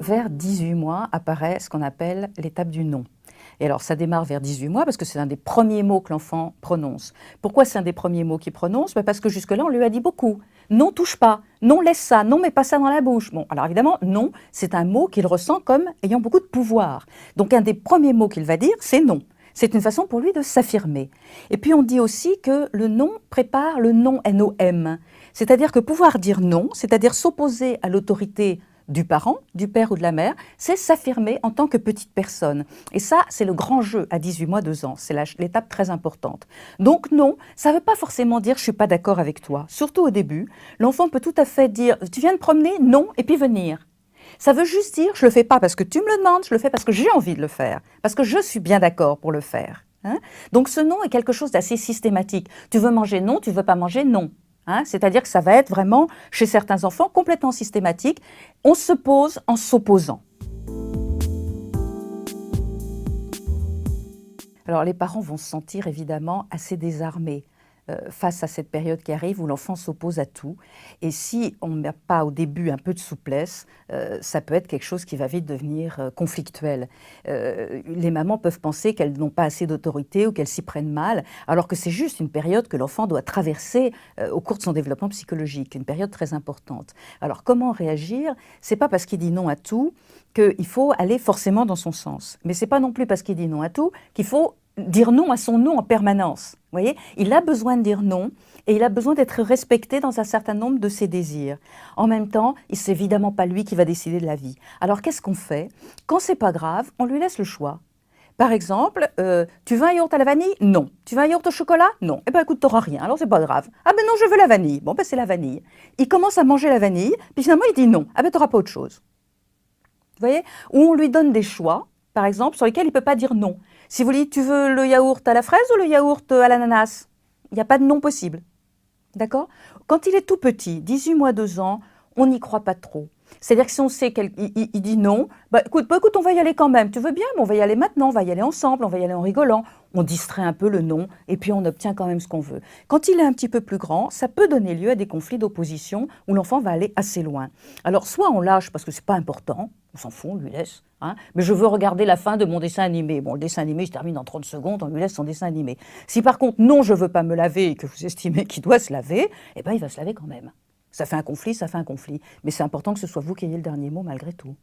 vers 18 mois apparaît ce qu'on appelle l'étape du non. Et alors, ça démarre vers 18 mois parce que c'est un des premiers mots que l'enfant prononce. Pourquoi c'est un des premiers mots qu'il prononce? Parce que jusque-là, on lui a dit beaucoup. Non, touche pas. Non, laisse ça. Non, mets pas ça dans la bouche. Bon, alors évidemment, non, c'est un mot qu'il ressent comme ayant beaucoup de pouvoir. Donc, un des premiers mots qu'il va dire, c'est non. C'est une façon pour lui de s'affirmer. Et puis, on dit aussi que le non prépare le non, N-O-M. C'est-à-dire que pouvoir dire non, c'est-à-dire s'opposer à l'autorité du parent, du père ou de la mère, c'est s'affirmer en tant que petite personne. Et ça, c'est le grand jeu à 18 mois, 2 ans. C'est l'étape très importante. Donc non, ça ne veut pas forcément dire « je ne suis pas d'accord avec toi ». Surtout au début, l'enfant peut tout à fait dire « tu viens de promener ?» Non, et puis venir. Ça veut juste dire « je ne le fais pas parce que tu me le demandes, je le fais parce que j'ai envie de le faire, parce que je suis bien d'accord pour le faire ». Donc ce non est quelque chose d'assez systématique. Tu veux manger? Non. Tu ne veux pas manger? Non. C'est-à-dire que ça va être vraiment, chez certains enfants, complètement systématique. On se pose en s'opposant. Alors les parents vont se sentir évidemment assez désarmés face à cette période qui arrive où l'enfant s'oppose à tout. Et si on ne met pas au début un peu de souplesse, ça peut être quelque chose qui va vite devenir conflictuel. Les mamans peuvent penser qu'elles n'ont pas assez d'autorité ou qu'elles s'y prennent mal, alors que c'est juste une période que l'enfant doit traverser au cours de son développement psychologique, une période très importante. Alors comment réagir? C'est pas parce qu'il dit non à tout qu'il faut aller forcément dans son sens. Mais c'est pas non plus parce qu'il dit non à tout qu'il faut dire non à son non en permanence. Vous voyez, il a besoin de dire non et il a besoin d'être respecté dans un certain nombre de ses désirs. En même temps, c'est évidemment pas lui qui va décider de la vie. Alors qu'est-ce qu'on fait? Quand c'est pas grave, on lui laisse le choix. Par exemple, tu veux un yaourt à la vanille? Non. Tu veux un yaourt au chocolat? Non. Eh bien écoute, t'auras rien, alors c'est pas grave. Ah ben non, je veux la vanille. Bon ben c'est la vanille. Il commence à manger la vanille, puis finalement il dit non. Ah ben t'auras pas autre chose. Vous voyez? Ou on lui donne des choix, par exemple, sur lesquels il ne peut pas dire non. Si vous lui dites, tu veux le yaourt à la fraise ou le yaourt à l'ananas? Il n'y a pas de non possible. D'accord? Quand il est tout petit, 18 mois, 2 ans, on n'y croit pas trop. C'est-à-dire que si on sait qu'il dit non, écoute, on va y aller quand même. Tu veux bien? On va y aller maintenant, on va y aller ensemble, on va y aller en rigolant. On distrait un peu le non et puis on obtient quand même ce qu'on veut. Quand il est un petit peu plus grand, ça peut donner lieu à des conflits d'opposition où l'enfant va aller assez loin. Alors soit on lâche parce que c'est pas important, on s'en fout, on lui laisse. Mais je veux regarder la fin de mon dessin animé. Bon, le dessin animé se termine en 30 secondes, on lui laisse son dessin animé. Si par contre, non, je ne veux pas me laver et que vous estimez qu'il doit se laver, eh ben, il va se laver quand même. Ça fait un conflit, ça fait un conflit. Mais c'est important que ce soit vous qui ayez le dernier mot malgré tout.